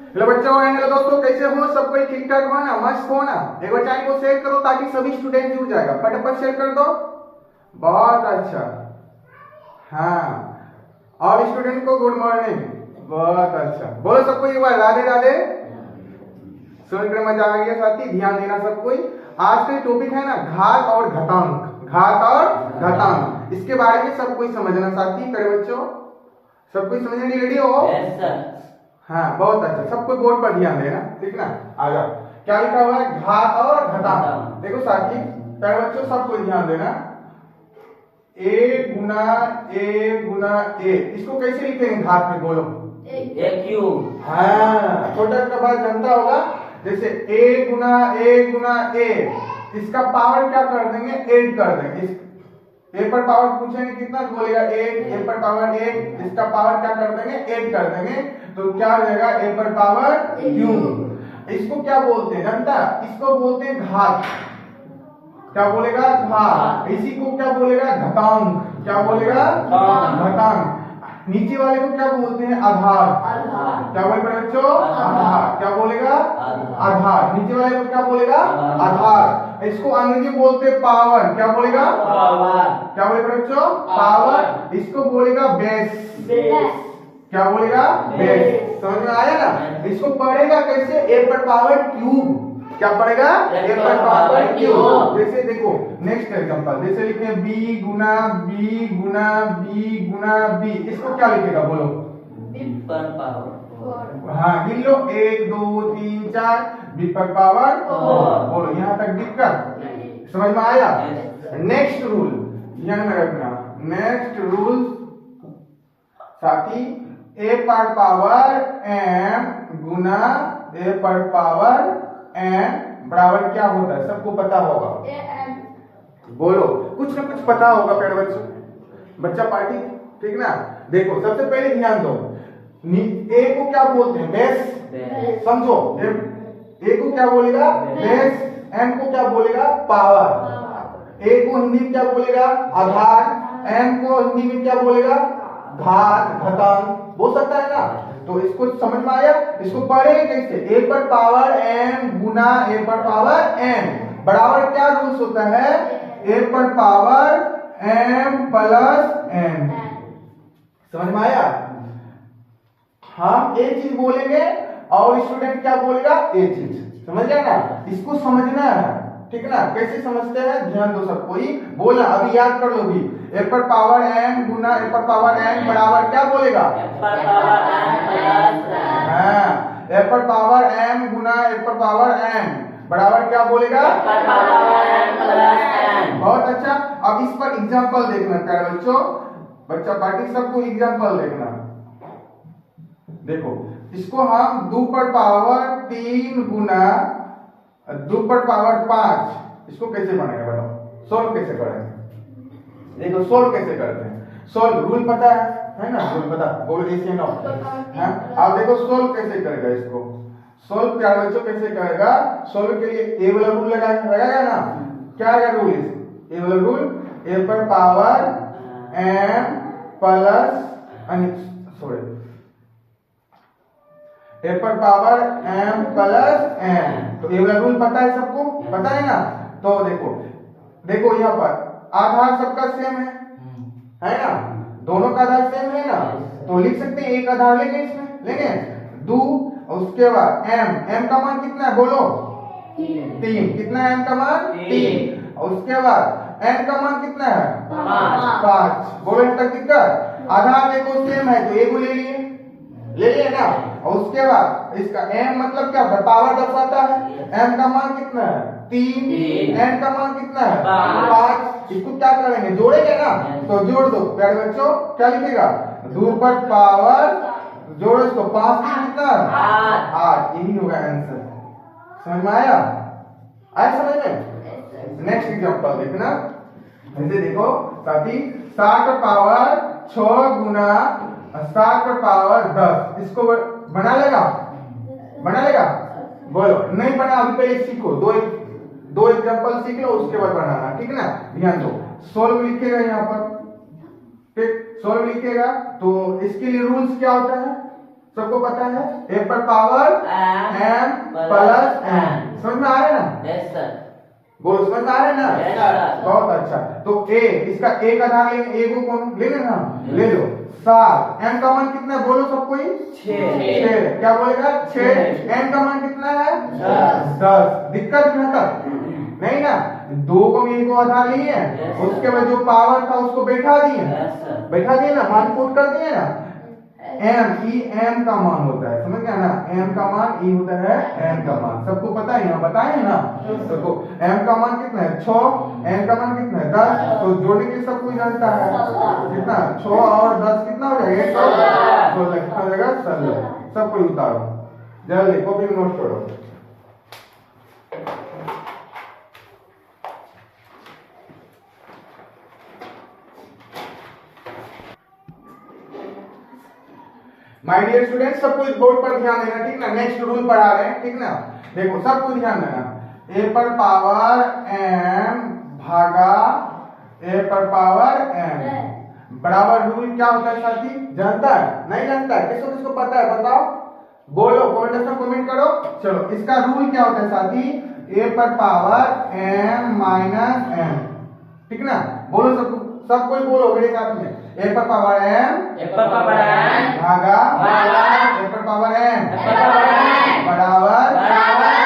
Hello बच्चों hello दोस्तों, कैसे हो? सब कोई ठीक ठाक हो ना? मस्त हो ना? एक बार चैनल को शेयर करो ताकि सभी स्टूडेंट जुड़ जाएगा। फटाफट शेयर कर दो। बहुत अच्छा। हाँ, और स्टूडेंट को गुड मॉर्निंग। बहुत अच्छा। बोलो सबको एक बार राधे राधे। सुनकर मजा आ गया साथी, ध्यान देना सब कोई। आज का टॉपिक है ना घात और घातांक। घात और घातांक, इसके बारे में सब कोई समझना साथी। करे बच्चों, सब कोई समझने के लिए रेडी हो? Yes sir. हाँ, बहुत अच्छा। सबको बोर्ड पर ध्यान देना, ठीक ना? आ जाओ। क्या लिखा हुआ है? घात और घातांक। देखो साथी, प्यारे बच्चों सबको ध्यान देना। ए गुना ए, इसको कैसे लिखेंगे घात में? बोलो। ए क्यूब। हाँ, छोटा का बात जानता होगा। जैसे ए गुना ए, इसका पावर क्या कर देंगे? 8 कर देंगे। ए पर पावर पूछेंगे कितना, बोलेगा 8। ए पर पावर 8, इसका पावर क्या कर देंगे? 8 कर देंगे। तो क्या हो जाएगा? ए पर पावर क्यूब। इसको क्या बोलते हैं जानता? इसको बोलते हैं घात। क्या बोलेगा? घात। इसी को क्या बोलेगा? घातांक। क्या बोलेगा? घातांक। नीचे वाले को क्या बोलते हैं? आधार। क्या बोले बच्चों? आधार। क्या बोलेगा? आधार। नीचे वाले को क्या बोलेगा? आधार। इसको अंग्रेजी बोलते हैं पावर। क्या बोलेगा? पावर। क्या बोले बच्चों? पावर। इसको बोलेगा बेस। क्या बोलेगा? बेस। समझ में आया ना? इसको पढ़ेगा कैसे? ए पर पावर क्यूब। क्या पढ़ेगा? ए पर पावर क्यूब। जैसे देखो नेक्स्ट एग्जांपल, जैसे लिखे बी गुना बी, इसको क्या लिखेगा? बोलो। बी पर पावर। हाँ, गिन लो। 1 2 3 4, बी पर पावर 4। बोलो, यहाँ तक दिक्कत समझ में आया? नेक्स्ट रूल ध्यान में रखना। नेक्स्ट रूल साथी, ए पर पावर m गुना ए पर पावर n बराबर क्या होता है? सबको पता होगा। बोलो, कुछ ना कुछ पता होगा प्यारे बच्चों। बच्चा पार्टी, ठीक ना? देखो सबसे पहले ध्यान दो, ए को क्या बोलते हैं? बेस। समझो, ए को क्या बोलेगा? बेस। एन को क्या बोलेगा? पावर। ए को हिंदी में क्या बोलेगा? आधार। एन को हिंदी में क्या बोलेगा? घात, घातांक बोल सकता है ना? तो इसको समझ में आया? इसको पढ़ेंगे कैसे? ए पर पावर m गुना ए पर पावर n बराबर क्या रूल्स होता है? ए पर पावर m प्लस n। समझ में आया? हम एक चीज बोलेंगे और स्टूडेंट क्या बोलेगा? एक चीज। समझ गया ना? इसको समझना है, ठीक ना? कैसे समझते हैं ध्यान दो सब कोई। बोलना, अभी याद कर लो भी। ए पर पावर m गुना ए पर पावर n बराबर क्या बोलेगा? ए पर पावर n प्लस n। हाँ, ए पर पावर m गुना ए पर पावर n बराबर क्या बोलेगा? ए पर पावर n प्लस n। बहुत अच्छा। अब इस पर एग्जांपल देखना प्यारे बच्चों। बच्चा पार्टी सबको एग्जांपल देखना। देखो, इसको हम 2 पर पावर 3 गुना 2 पर पावर 5, इसको कैसे बनाएगा बताओ? सोल्व कैसे करेंगे? देखो सोल्व कैसे करते हैं। सोल्व रूल पता है ना? रूल पता, बोलो ऐसे नो। हां, अब देखो सोल्व कैसे करेगा इसको। सोल्व प्यारे बच्चों कैसे करेगा? सोल्व के लिए ए वाला रूल लगाएगा ना? क्या है रूल? ए वाला रूल, ए पर पावर m प्लस सॉरी, ए पर पावर m प्लस n। तो ये वाला रूल पता है सबको? पता है ना? तो देखो यहाँ पर आधार सबका सेम है ना? दोनों का आधार सेम है ना? तो लिख सकते हैं एक आधार लेंगे, इसमें लेंगे 2। उसके बाद m का मान कितना है? बोलो 3। कितना है m का मान? 3। और उसके बाद n का मान कितना है? 5। बोलो यहाँ तक दिक्कत? आधार देखो सेम है तो एक ले लिए ना? और उसके बाद इसका m मतलब क्या है? पावर दर्शाता है। m का मान कितना है? 3। n का मान कितना है? 5। इसको क्या करेंगे? जोड़ेंगे ना? तो जोड़ दो प्यारे बच्चों। क्या लिखेगा? 2 पर पावर जोड़ो इसको, 5 3 कितना है? 8। यही होगा आंसर। समझ में आया? समझ में? नेक्स्ट एग्जांपल देखना। जैसे देखो साथी, 7 पर पावर 6 गुना 7 पर पावर 10, इसको बना लेगा? बोलो नहीं बना, अभी पहले सीखो। दो एग्जांपल सीख लो, उसके बाद बनाना, ठीक ना? ध्यान दो। सोल्व लिखेगा यहाँ पर, ठीक? सोल्व लिखेगा तो इसके लिए रूल्स क्या होता है? सबको पता है ए पर पावर m प्लस n, समझ में आ रहा है ना? Yes sir. बोलो समझ में आ रहा है ना? Yes, sir. बहुत अच्छा। तो a, इसका a का आधार लेंगे, a को कौन ले लेना? ले लो। 7, m का मान कितना है बोलो सब कोई? 6। क्या बोलेगा? 6। n का मान कितना है? 10। दिक्कत यहाँ तक नहीं ना? 2 को भी को आधार लिए हैं, Yes, उसके बाद जो पावर था उसको बैठा दिए, यस सर। बैठा दिए ना, मान पुट कर दिए ना। m ई m का मान होता है, समझ गया ना? m का मान ई होता है n का मान, सबको पता है, यहाँ बताए ना? देखो m का मान कितना है? 6, n का मान कितना है? 10। तो जोड़ने के लिए सब कोई जानता है कितना? 6 और 10 कितना हो जाएगा? 16। कितना हो जाएगा? 16। सब कोई उतारो जल्दी, कॉपी में नोट करो। माय डियर स्टूडेंट्स, सबको इस बोर्ड पर ध्यान देना, ठीक ना? नेक्स्ट रूल पढ़ा रहे हैं, ठीक ना? देखो सबको ध्यान देना। a पर पावर m भागा a पर पावर m बराबर रूल क्या होता है साथी? जानता है? नहीं जानता है? किसको किसको पता है बताओ, बोलो, कमेंट में कमेंट करो। चलो, इसका रूल क्या होता है साथी? a पर पावर m माइनस m, ठीक ना? बोलो सब कोई बोलो मेरे साथ में। a पर पावर m भागा a पर पावर m बराबर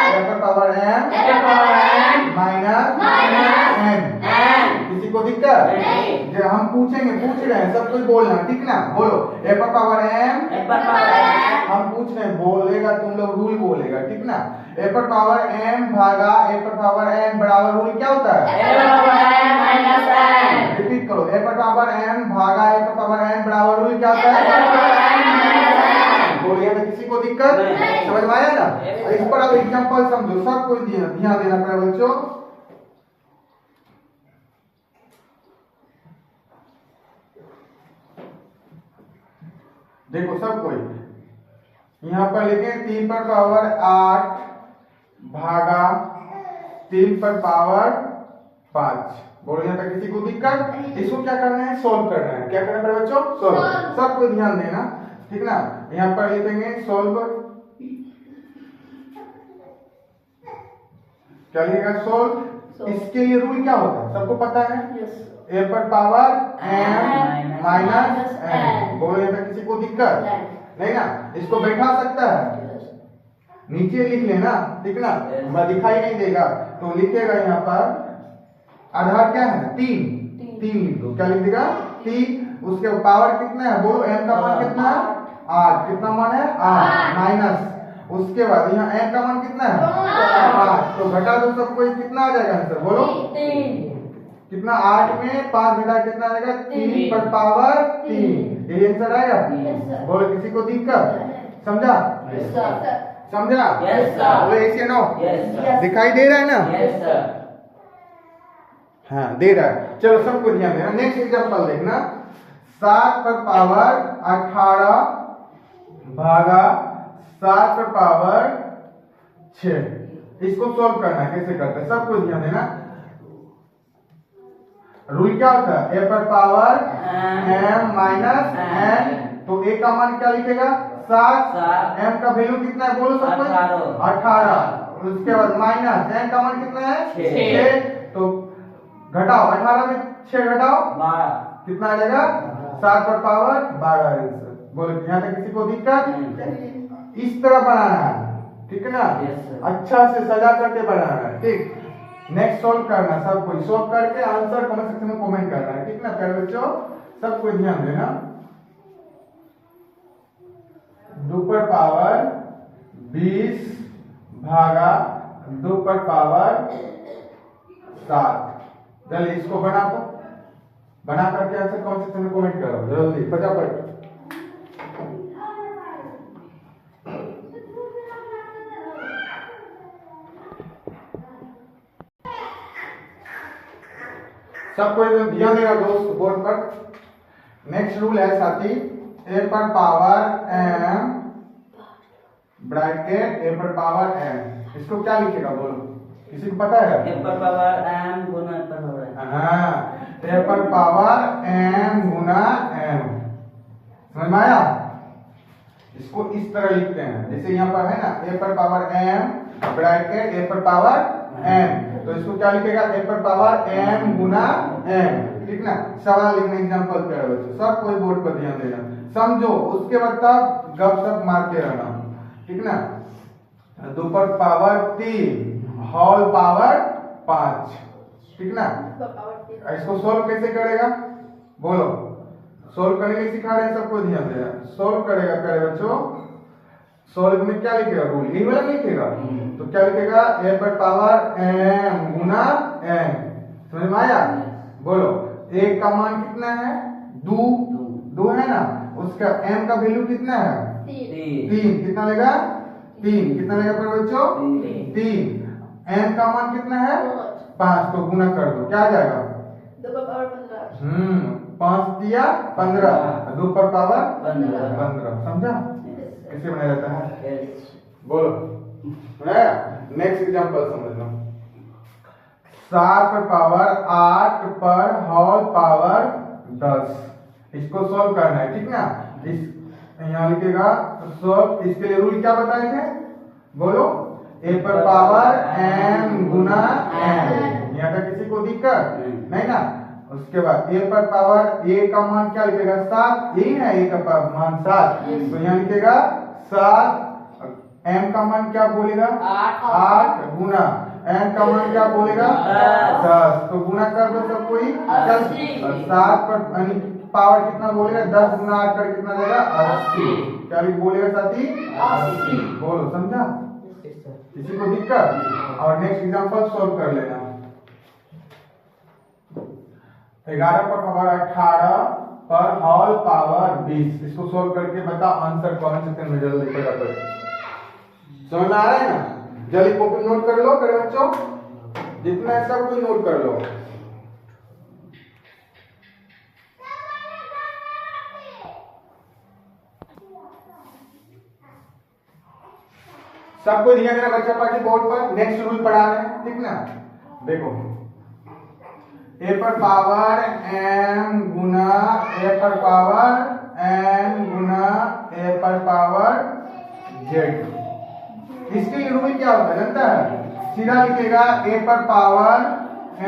a पर पावर m माइनस n। किसी को दिक्कत? जो हम पूछेंगे, पूछ रहे हैं, सब कुछ बोलना, ठीक ना? बोलो a पर पावर m, हम पूछ रहे हैं, बोलेगा तुम लोग, रूल बोलेगा, ठीक ना? a पर पावर m भागा a पर पावर n बराबर रूल क्या होता है? रिपीट करो, a पर पावर m भागा a पर पावर n बराबर रूल क्या होता है? बोलिए ना, किसी को दिक्कत? समझ में आया ना? इस पर अब एग्जांपल समझो, सब कुछ ध्यान देना पड़ेगा बच्चों। देखो सब कोई यहाँ पर लिखे 3 पर पावर 8 भागा 3 पर पावर 5। बोलो यहाँ तक किसी को दिक्कत? इसको क्या करना है? सोल्व करना है। क्या करना है बच्चों? सोल्व। सबको ध्यान देना, ठीक ना? यहाँ पर लिखेंगे सोल्व, क्या लिखेगा? सोल्व। इसके लिए रूल क्या होता है सबको पता है? a पर पावर m माइनस n। बोलो यहाँ तक किसी को दिक्कत? नहीं ना? इसको बैठा सकता है, नीचे लिख लेना, ठीक ना? मैं दिखाई नहीं देगा तो लिखेगा यहाँ पर आधार क्या है? 3 लिख दो। क्या लिख देगा? 3। उसके पावर कितना है बोलो? m का मान कितना है? 8। कितना मान है? 8 माइनस, उसके बाद यहाँ n का मान कितना है? 5। तो घटा दो सबको, कितना आ जाएगा आंसर बोलो? 3। कितना? 8 में 5 घटा कितना आ जाएगा? 3 पर पावर 3। यही आंसर आएगा? बोलो किसी को दिक्कत? समझा? समझा? बोलो ऐसे नो, दिखाई दे रहा है ना? हाँ दे रहा है। चलो सबको ध्यान देना, नेक्स्ट एग्जांपल देखना। 7 पर पावर 18 भागा 7 पर पावर 6। इसको सोल्व करना है, कैसे करते हैं सबको ध्यान देना। रूल क्या होता है? a पर पावर m माइनस n। तो a का मान क्या लिखेगा? 7। m का वैल्यू कितना है बोलो सबको? 18। उसके बाद माइनस n का मान कितना है? 6। तो घटाओ, 18 में 6 घटाओ 12, कितना आ जाएगा? 7 पर पावर 12 आंसर। बोलो यहाँ तक किसी को दिक्कत? इस तरह बनाना है, ठीक है ना? अच्छा से सजा करके बनाना है, ठीक? नेक्स्ट सोल्व करना, सब कोई सोल्व करके आंसर कमेंट सेक्शन में कमेंट करना है, ठीक ना प्यारे बच्चों? सब कोई ध्यान देना। 2 पर पावर 20 भागा 2 पर पावर 7। जल्दी इसको बना दो, बना करके आंसर कमेंट सेक्शन में कमेंट करो जल्दी फटाफट। सबको एकदम ध्यान देना दोस्त बोर्ड पर। नेक्स्ट रूल है साथी, a पर पावर m ब्रैकेट a पर पावर m। इसको क्या लिखेगा बोलो, किसी को पता है? a पर पावर m गुना a पर पावर m। हाँ, a पर पावर m गुना m। समझ में आया? इसको इस तरह लिखते हैं, जैसे यहाँ पर है ना a पर पावर m ब्रैकेट a पर पावर m, तो इसको क्या लिखेगा a पर पावर m गुना m, ठीक ना। सवाल लिखने एग्जांपल पे है बच्चों, सब कोई बोर्ड पर ध्यान देना, समझो, उसके बाद तब गपशप मारते रहना, ठीक ना। 2 पर पावर 3 होल पावर 5, ठीक ना। इसको सोल्व कैसे करेगा बोलो, सोल्व करने के सिखा रहे हैं, सबको ध्यान देना। सोल्व करेगा प्यारे बच्चों, सोल्व में क्या लिखेगा, रूल यही वाला लिखेगा, तो क्या लिखेगा a पर पावर m गुना m, समझ में आया। बोलो a का मान कितना है 2 है ना, उसका m का वैल्यू कितना है 3, कितना लेगा 3, कितना लेगा प्यारे बच्चों 3, m का मान कितना है 5, तो गुना कर दो, क्या आ जाएगा 5 दिया 15, 2 पर पावर 15, समझा कैसे बनाया जाता है। बोलो नेक्स्ट एग्जांपल समझ लो, 7 पर पावर 8 पर होल पावर 10, इसको सॉल्व करना है, ठीक ना। इस यहाँ लिखेगा सॉल्व, इसके लिए रूल क्या बताए थे बोलो, a पर पावर m गुना m, यहाँ तक किसी को दिक्कत नहीं ना। उसके बाद a पर पावर a का मान क्या लिखेगा 7, यही है a का मान 7, तो यहाँ लिखेगा 7, m का मान क्या बोलेगा 8 गुना m का मान क्या बोलेगा 10, तो गुना कर दो सब कोई, 7 पर यानी पावर कितना बोलेगा 10 गुना 8 कर कितना देगा 80, क्या बोलेगा साथी 80, बोलो समझा किसी को दिक्कत। और नेक्स्ट एग्जांपल सॉल्व कर लेना, 11 पर पावर 18 पर होल पावर 20, इसको सॉल्व करके बता आंसर कौन से में जल्दी फटाफट समझ में आ रहा है ना। जल्दी कॉपी नोट कर लो मेरे बच्चों, जितना है सब कुछ नोट कर लो। सबको ध्यान देना बच्चा पार्टी बोर्ड पर, नेक्स्ट रूल पढ़ा रहे हैं, ठीक ना। देखो a पर पावर m गुना a पर पावर n गुना a पर पावर z, इसके लिए रूल क्या होता है जानता है, सीधा लिखेगा a पर power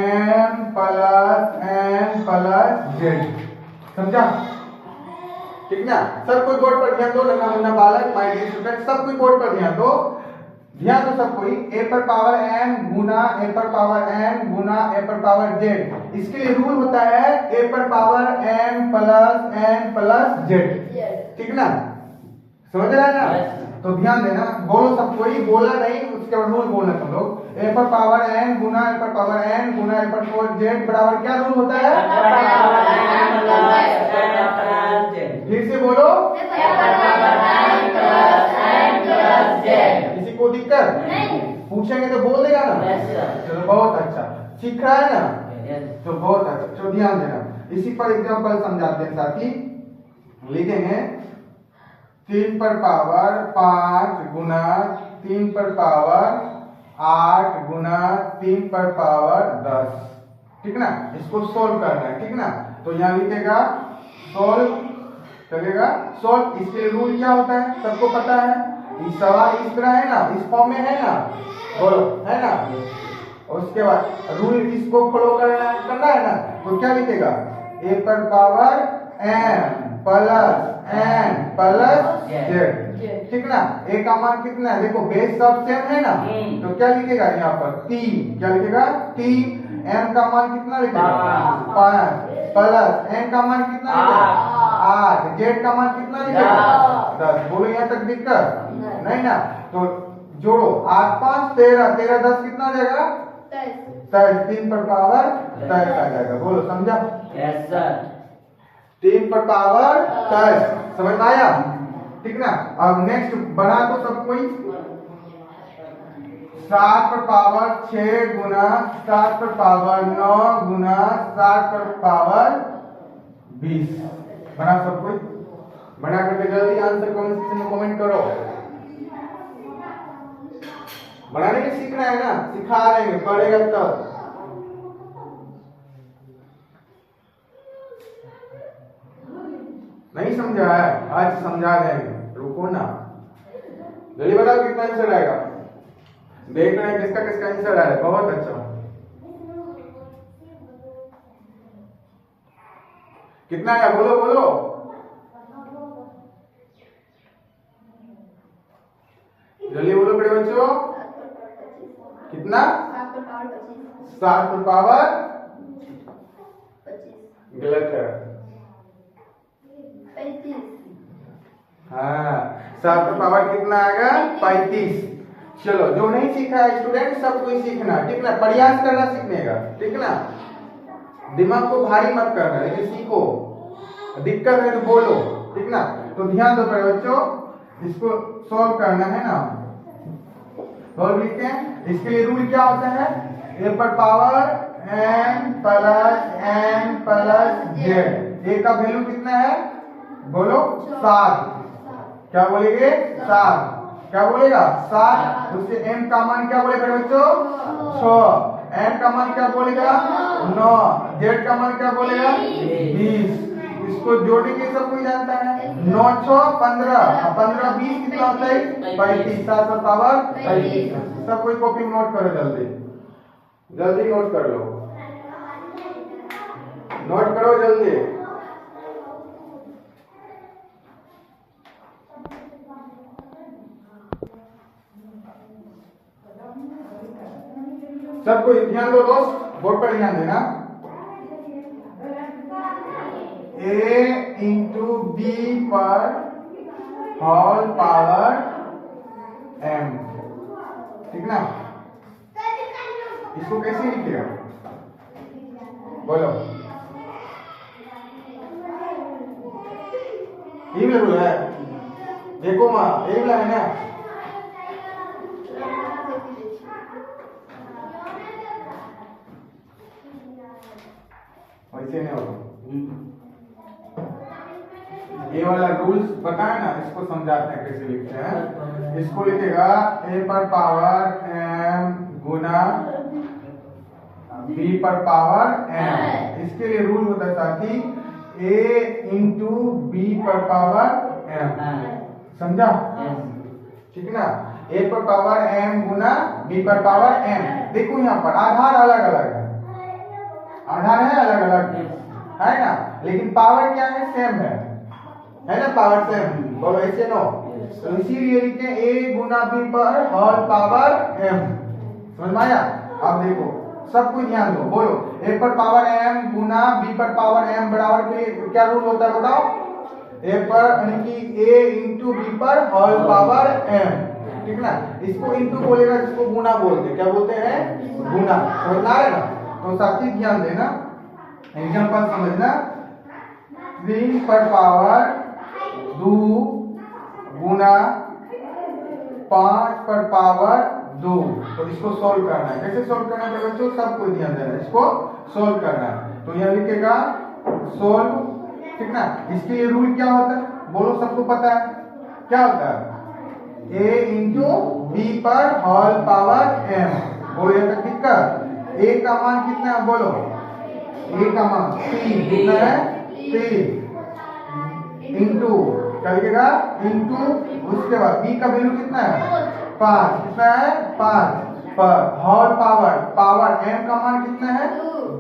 m plus n plus z, समझा ठीक ना। सब कोई बोर्ड पर ध्यान दो, लखना मुन्ना बालक माय डियर स्टूडेंट, सब कोई बोर्ड पर ध्यान दो, ध्यान दो सब कोई। a पर पावर m गुना a पर पावर n गुना a पर पावर z, इसके लिए रूल होता है a पर power m plus n plus z, ठीक ना, समझ रहे हैं ना। तो ध्यान देना, बोलो सब कोई, बोला नहीं उसके बाद रूल बोलना तुम लोग, a पर पावर n गुना a पर पावर n गुना a पर पावर z बराबर क्या रूल होता है, फिर से बोलो, किसी को दिक्कत नहीं, पूछेंगे तो बोल देगा ना, चलो बहुत अच्छा, सीख रहा है ना, तो बहुत अच्छा, चलो ध्यान देना। इसी पर एग्जांपल समझाते हैं साथी, लिखेंगे 3 पर पावर 5 गुना 3 पर पावर 8 गुना 3 पर पावर 10, ठीक ना, इसको सोल्व करना है, ठीक ना। तो यहाँ लिखेगा सोल्व, चलेगा सोल्व, इसके रूल क्या होता है सबको पता है, इस सवाल इस तरह है ना, इस फॉर्म में है ना, बोलो है ना। उसके बाद रूल इसको फॉलो करना है ना, तो क्या लिखेगा a पर power m plus n plus z, ठीक ना। a का मान कितना है देखो, बेस सब सेम है ना, तो क्या लिखेगा यहाँ पर 3, क्या लिखेगा 3, m का मान कितना लिखेगा 5 प्लस n का मान कितना लिखेगा 8, z का मान कितना लिखेगा 10, बोलो यहाँ तक दिक्कत नहीं ना। तो जोड़ो 8 5 13, 13 10 कितना आ जाएगा 23, 3 पर पावर 23 आ जाएगा, बोलो समझा, यस सर, 3 पर पावर 23, समझ में आया, ठीक ना। अब नेक्स्ट बना दो सब कोई, 7 पर पावर 6 गुना 7 पर पावर 9 गुना 7 पर पावर 20, बना सब कोई, बना करके जल्दी आंसर कमेंट सेक्शन में कमेंट करो। बनाने के सीखना है ना, सिखा रहे हैं, पढ़ेगा तब। नहीं समझा है, आज समझा देंगे, रुको ना। जल्दी बताओ कितना आंसर आएगा। देख रहे हैं किसका किसका आंसर आया, बहुत अच्छा। कितना आया बोलो बोलो। जल्दी बोलो बड़े बच्चों, कितना? 7 पर पावर गलत है। हाँ, 7 पर पावर कितना आएगा? 35। चलो, जो नहीं सीखा है स्टूडेंट सबको ही सीखना, ठीक ना? प्रयास करना सीखने का, ठीक ना? दिमाग को भारी मत करना, लेकिन सीखो। दिक्कत है तो बोलो, ठीक ना? तो ध्यान दो मेरे बच्चों, इसको सॉल्व करना है ना। सॉल्व लिखते हैं। इसके लिए रूल क्या होता है? ए पर पावर m प्लस z। ए का वैल्यू कितना है बोलो? 7। क्या बोलेंगे? 7। क्या बोलेगा? 7। उससे m का मान क्या बोलेगा बच्चों? 6। n का मान क्या बोलेगा? 9। z का मान क्या बोलेगा? 20। इसको जोड़ेंगे, सब कोई जानता है। 9 6 15, 15 20 कितना होता है? 35। 7 पर पावर 35। सब कोई कॉपी नोट करो, जल्दी जल्दी नोट कर लो, नोट करो जल्दी। सबको ध्यान दो दोस्त, बोर्ड पर ध्यान देना। a इंटू बी पर होल पावर m, ठीक ना? इसको कैसे लिखेगा बोलो? ये भी रूल है, देखो माँ, ये भी है ना? वैसे नहीं होगा। ये वाला रूल्स बताए ना, इसको समझाते हैं कैसे लिखते हैं। इसको लिखेगा a पर पावर m गुना b पर पावर m। इसके लिए रूल होता है साथी, a इंटू b पर पावर m। समझा? ठीक ना? a पर पावर m गुना b पर पावर m। देखो यहाँ पर आधार अलग अलग है, आधार है अलग अलग है ना, लेकिन पावर क्या है? सेम है ना? पावर सेम, बोलो ऐसे नो। तो इसीलिए लिखते हैं a गुना b पर होल पावर m। समझ में आया? अब देखो, सब कुछ ध्यान दो, बोलो a पर पावर m गुना b पर पावर m बराबर के क्या रूल होता है बताओ? a पर यानी कि a इंटू b पर होल पावर m, ठीक ना? इसको इंटू बोलेगा, जिसको गुना बोलते हैं, क्या बोलते हैं? गुना। समझ में आ रहा है ना? तो साथी ध्यान देना, एग्जांपल समझना। 3 पर पावर 2 गुना 5 पर पावर 2। तो इसको सोल्व करना है। कैसे सोल्व करना है बच्चों? सबको ध्यान देना, इसको सोल्व करना है। तो यह लिखेगा सोल्व, ठीक ना? इसके लिए रूल क्या होता है बोलो? सबको पता है क्या होता है? a इंटू बी पर होल पावर m। बोलो ये तक दिक्कत? a का मान कितना है बोलो? a का मान 3 कितना है? 3 इंटू क्या लिखेगा? इंटू उसके बाद b का वैल्यू कितना है? 5। कितना है? 5 पर होल पावर, पावर m का मान कितना है?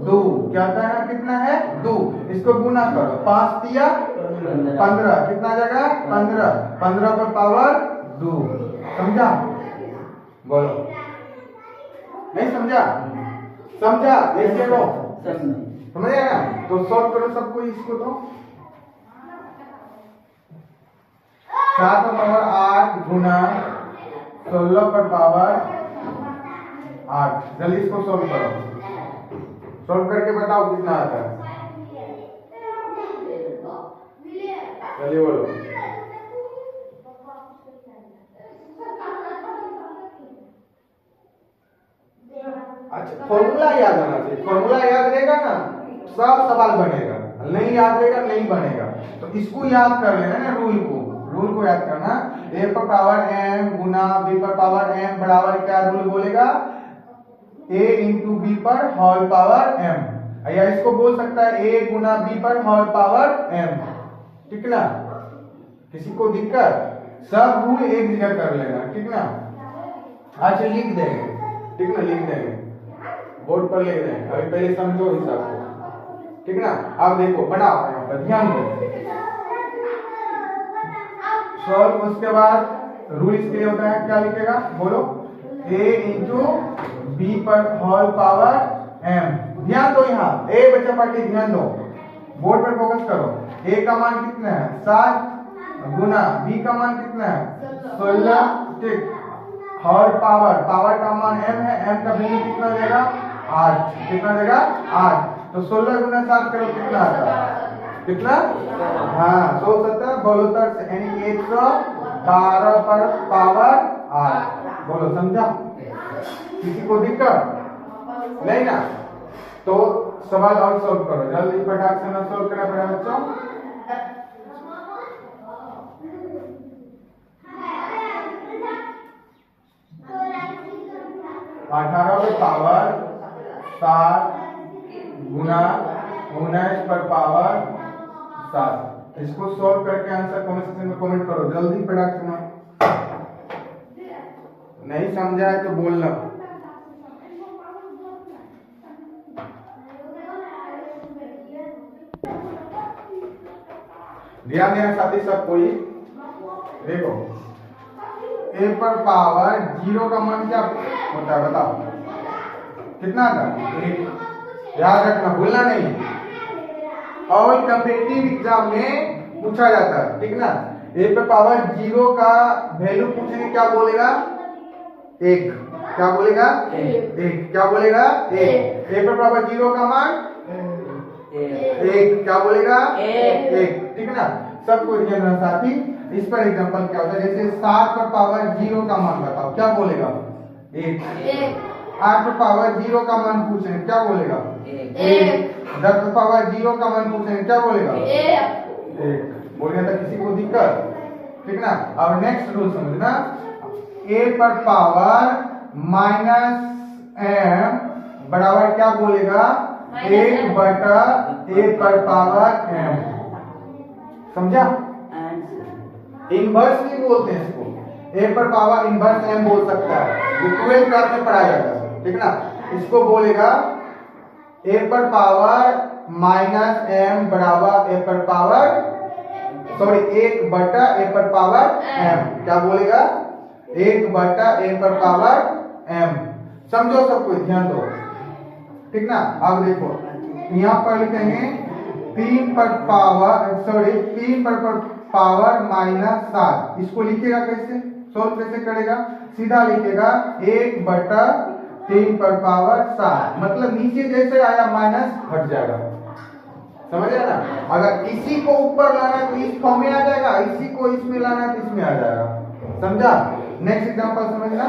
2। क्या होता है? कितना है? 2। इसको गुना करो, 5 दिया 15, कितना आ जाएगा? 15। 15 पर पावर 2। समझा? बोलो नहीं समझा? समझा? ऐसे लो, समझ आया ना? तो सॉल्व करो सबको इसको। तो 7 पर पावर 8 गुना 16 पर पावर 8। जल्दी इसको सॉल्व करो, सॉल्व करके बताओ कितना आता है। जल्दी बोलो। अच्छा, फॉर्मूला याद आना चाहिए। फॉर्मूला याद रहेगा ना, सब सवाल बनेगा। नहीं याद रहेगा, नहीं बनेगा। तो इसको याद कर लेना ना, रूल को याद करना। a पर पावर m गुना b पर पावर m बराबर क्या रूल बोलेगा? a इंटू b पर होल पावर m। या इसको बोल सकता है a गुना b पर होल पावर m। ठीक ना? किसी को दिक्कत? सब रूल एक जगह कर लेना, ठीक ना? आज लिख देंगे, ठीक ना? लिख देंगे, बोर्ड पर लिख देंगे। अभी पहले समझो हिसाब को, ठीक ना? अब देखो बनाओ, यहाँ पर ध्यान दो। सॉल्व, उसके बाद रूल इसके लिए होता है, क्या लिखेगा बोलो? a इंटू बी पर होल पावर m। ध्यान दो, यहाँ ए बच्चा पार्टी ध्यान दो, बोर्ड पर फोकस करो। a का मान कितना है? 7 गुना b का मान कितना है? 16, ठीक। होल पावर, पावर का मान m है, m का वैल्यू कितना देगा? 8। कितना देगा? 8। तो 16 गुना 7 करो, कितना आता है? कितना? हाँ, 117 72 से यानी 112 पर पावर 8। बोलो, समझा? किसी को दिक्कत नहीं ना? तो सवाल और सॉल्व करो जल्दी, फटाक से ना सॉल्व करना पड़ेगा बच्चों। 18 पर पावर 7 गुना 19 पर पावर 7। इसको सॉल्व करके आंसर कमेंट सेक्शन में कमेंट करो जल्दी, फटाक से ना। नहीं समझा है तो बोलना। ध्यान देना साथी सब कोई, देखो a पर पावर 0 का मान क्या होता है बताओ? कितना था? 1। याद रखना, भूलना नहीं, और कॉम्पिटिटिव एग्जाम में पूछा जाता है, ठीक ना? a पर पावर 0 का वैल्यू पूछेंगे, क्या बोलेगा? 1। क्या बोलेगा? 1। क्या बोलेगा? 1। a पर पावर 0 का मान 1। क्या बोलेगा? 1। ठीक ना? सबको ध्यान रखना साथी। इस पर एग्जांपल क्या होता है, जैसे 7 पर पावर 0 का मान बताओ, क्या बोलेगा? 1। 8 पर पावर 0 का मान पूछेंगे, क्या बोलेगा? 1। 10 पर पावर 0 का मान पूछेंगे, क्या बोलेगा? 1। बोलेगा था किसी को दिक्कत? ठीक ना? अब नेक्स्ट रूल समझना, a पर पावर -m बराबर क्या बोलेगा? 1 बटा a पर पावर m। समझा? इनवर्स भी बोलते हैं इसको, a पर पावर इनवर्स m बोल सकता है, जो 12th क्लास में पढ़ाया जाता है, ठीक ना? इसको बोलेगा a पर पावर -m बराबर a पर पावर 1 बटा a पर पावर m। क्या बोलेगा? 1 बटा a पर पावर m। समझो सबको, ध्यान दो, ठीक ना? अब देखो यहाँ पर लिखेंगे 3 पर पावर -7। इसको लिखेगा कैसे? सोल्व कैसे करेगा? सीधा लिखेगा 1 बटा 3 पर पावर 7, मतलब नीचे जैसे आया माइनस हट जाएगा, समझ रहे ना? अगर इसी को ऊपर लाना है तो इस फॉर्म में आ जाएगा, इसी को इसमें लाना है तो इसमें आ जाएगा, समझा? नेक्स्ट एग्जांपल समझना,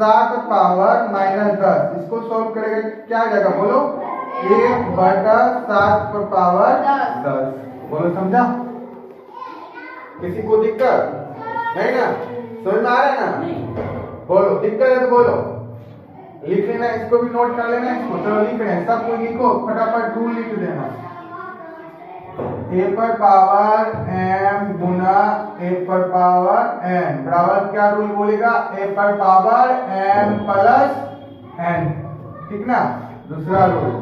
7 पावर -10, इसको सोल्व करेगा क्या आ जाएगा बोलो? 1 बटा 7 पर पावर 10। बोलो, समझा? किसी को दिक्कत नहीं ना? समझ में आ रहा है ना? बोलो, दिक्कत है तो बोलो। लिख लेना, इसको भी नोट कर लेना, इसको चलो लिख रहे हैं, सब कोई लिखो फटाफट, रूल लिख देना। a पर पावर m गुना a पर पावर n बराबर क्या रूल बोलेगा? a पर पावर m प्लस n, ठीक ना? दूसरा रूल,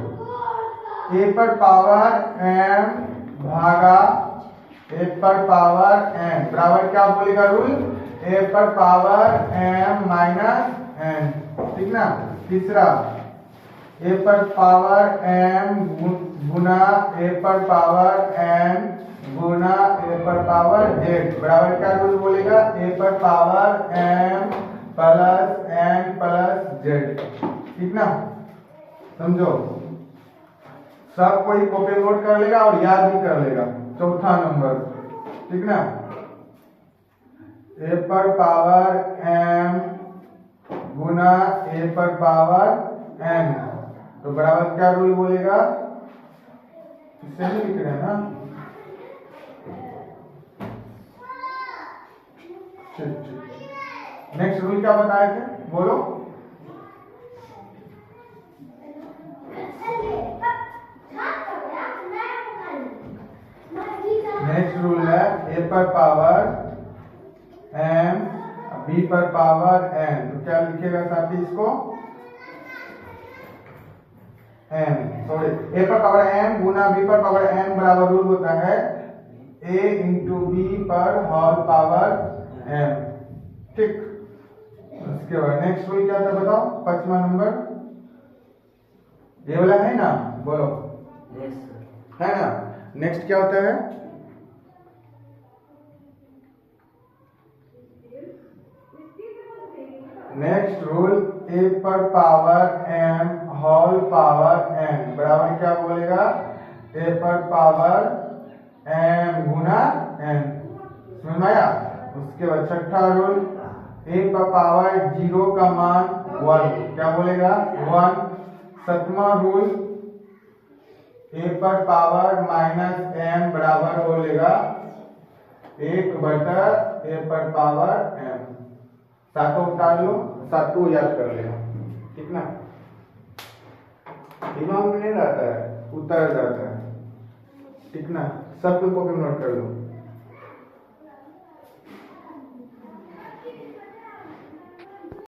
a पर पावर m भागा a पर पावर n बराबर क्या बोलेगा रूल? a पर पावर m माइनस n, ठीक ना? तीसरा, a पर पावर m गुना a पर पावर n गुना a पर पावर z बराबर क्या रूल बोलेगा? a पर power m plus n plus z, ठीक ना? समझो, सब कोई कॉपी नोट कर लेगा और याद भी कर लेगा। चौथा नंबर, ठीक ना? a पर पावर m गुना a पर पावर n तो बराबर क्या रूल बोलेगा? इससे नहीं लिख रहे हैं ना? नेक्स्ट रूल क्या बताए थे बोलो? नेक्स्ट रूल पर पावर m b पर पावर n, तो क्या लिखेगा साथी इसको m, सॉरी a पर पावर m गुना b पर पावर n बराबर रूल होता है a इंटू b पर होल पावर m। ठीक, उसके बाद नेक्स्ट रूल क्या था बताओ, 5वां नंबर ये वाला है ना, बोलो। Yes sir. है ना। नेक्स्ट क्या होता है, नेक्स्ट रूल a पर power m whole power n बराबर क्या बोलेगा, a पर पावर m गुना n। समझ में आया। उसके बाद छठा रूल, a पर पावर 0 का मान 1, क्या बोलेगा 1। सातवां रूल, a पर पावर माइनस m बराबर बोलेगा 1 बटा a पर पावर m। सातों उतार लो, सातों याद कर लेना, ठीक ना। दिमाग में नहीं रहता है, उतर जाता है, ठीक ना। सब को नोट कर लो।